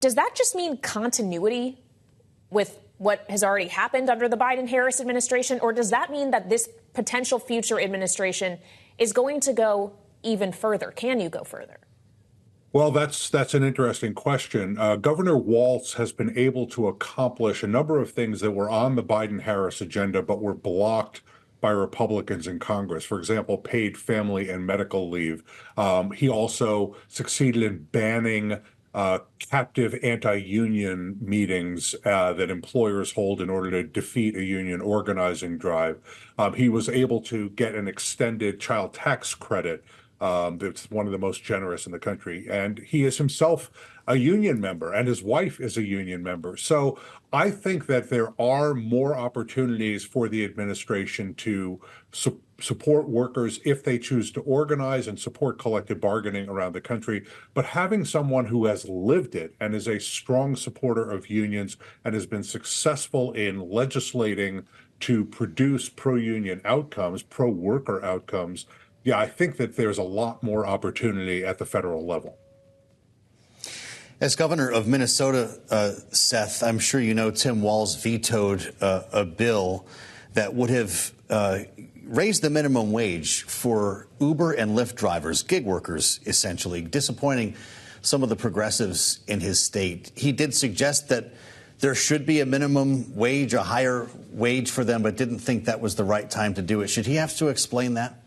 Does that just mean continuity with what has already happened under the Biden-Harris administration? Or does that mean that this potential future administration is going to go even further? Can you go further? Well, that's an interesting question. Governor Walz has been able to accomplish a number of things that were on the Biden-Harris agenda, but were blocked by Republicans in Congress. For example, paid family and medical leave. He also succeeded in banning captive anti-union meetings that employers hold in order to defeat a union organizing drive. He was able to get an extended child tax credit that's one of the most generous in the country. And he is himself a union member, and his wife is a union member. So I think that there are more opportunities for the administration to support workers if they choose to organize and support collective bargaining around the country. But having someone who has lived it and is a strong supporter of unions and has been successful in legislating to produce pro-union outcomes, pro-worker outcomes, yeah, I think that there's a lot more opportunity at the federal level. As governor of Minnesota, Seth, I'm sure you know Tim Walz vetoed a bill that would have raised the minimum wage for Uber and Lyft drivers, gig workers, essentially, disappointing some of the progressives in his state. He did suggest that there should be a minimum wage, a higher wage for them, but didn't think that was the right time to do it. Should he have to explain that?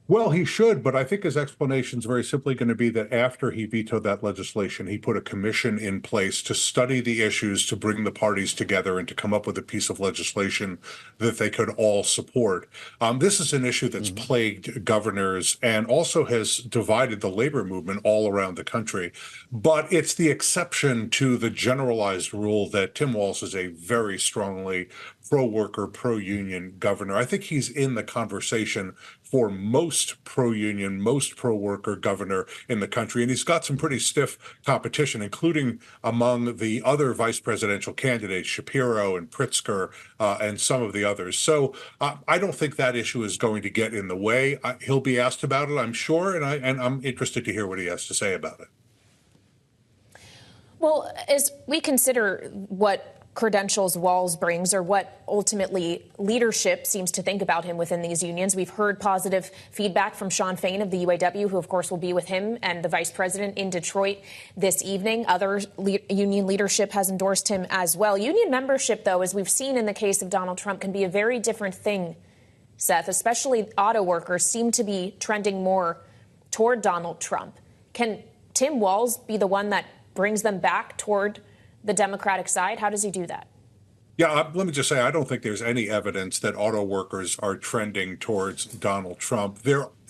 Well, he should, but I think his explanation is very simply going to be that after he vetoed that legislation, he put a commission in place to study the issues, to bring the parties together, and to come up with a piece of legislation that they could all support. This is an issue that's plagued governors and also has divided the labor movement all around the country. But it's the exception to the generalized rule that Tim Walz is a very strongly pro-worker, pro-union governor. I think he's in the conversation for most pro-union, most pro-worker governor in the country. And he's got some pretty stiff competition, including among the other vice presidential candidates, Shapiro and Pritzker, and some of the others. So I don't think that issue is going to get in the way. He'll be asked about it, I'm sure, and I'm interested to hear what he has to say about it. Well, as we consider what credentials Walz brings, or what ultimately leadership seems to think about him within these unions, we've heard positive feedback from Sean Fain of the UAW, who of course will be with him and the vice president in Detroit this evening. Other union leadership has endorsed him as well. Union membership, though, as we've seen in the case of Donald Trump, can be a very different thing, Seth. Especially auto workers seem to be trending more toward Donald Trump. Can Tim Walz be the one that brings them back toward the Democratic side? How does he do that? Yeah, let me just say, I don't think there's any evidence that auto workers are trending towards Donald Trump.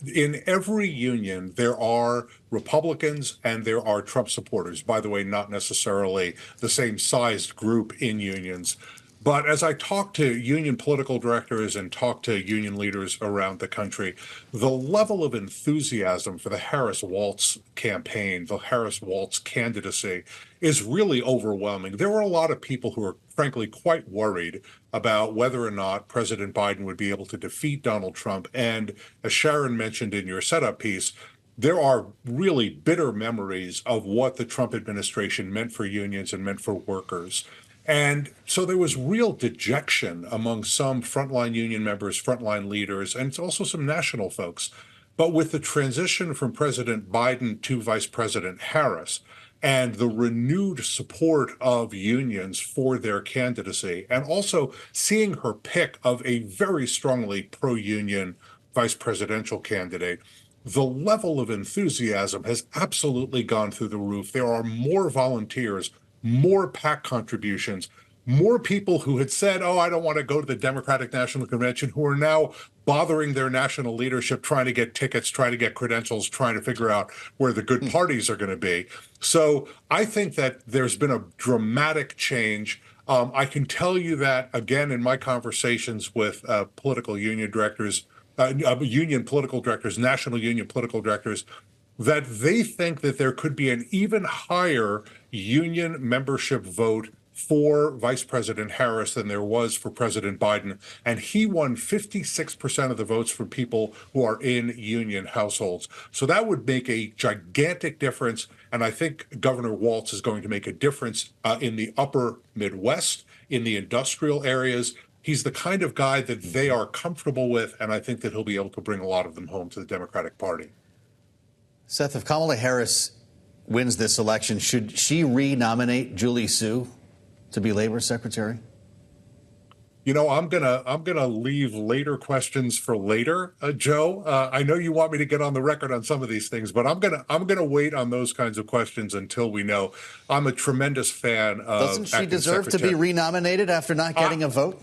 In every union, there are Republicans and there are Trump supporters. By the way, not necessarily the same sized group in unions. But as I talk to union political directors and talk to union leaders around the country, the level of enthusiasm for the Harris Walz campaign, the Harris Walz candidacy, is really overwhelming. There were a lot of people who are frankly quite worried about whether or not President Biden would be able to defeat Donald Trump. And as Sharon mentioned in your setup piece, there are really bitter memories of what the Trump administration meant for unions and meant for workers. And so there was real dejection among some frontline union members, frontline leaders, and also some national folks. But with the transition from President Biden to Vice President Harris and the renewed support of unions for their candidacy, and also seeing her pick of a very strongly pro-union vice presidential candidate, the level of enthusiasm has absolutely gone through the roof. There are more volunteers, more PAC contributions, more people who had said, oh, I don't want to go to the Democratic National Convention, who are now bothering their national leadership, trying to get tickets, trying to get credentials, trying to figure out where the good parties are going to be. So I think that there's been a dramatic change. I can tell you that, again, in my conversations with political union directors, union political directors, national union political directors, that they think that there could be an even higher union membership vote for Vice President Harris than there was for President Biden. And he won 56% of the votes from people who are in union households. So that would make a gigantic difference. And I think Governor Walz is going to make a difference in the upper Midwest, in the industrial areas. He's the kind of guy that they are comfortable with, and I think that he'll be able to bring a lot of them home to the Democratic Party. Seth, if Kamala Harris wins this election, should she re-nominate Julie Su to be labor secretary? You know, I'm gonna leave later questions for later, Joe. I know you want me to get on the record on some of these things, but I'm gonna wait on those kinds of questions until we know. I'm a tremendous fan of. Doesn't she deserve to be renominated after not getting a vote?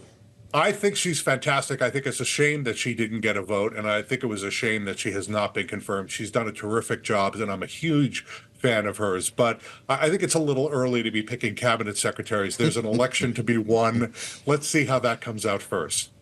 I think she's fantastic. I think it's a shame that she didn't get a vote, and I think it was a shame that she has not been confirmed. She's done a terrific job, and I'm a huge fan of hers. But I think it's a little early to be picking cabinet secretaries. There's an election to be won. Let's see how that comes out first.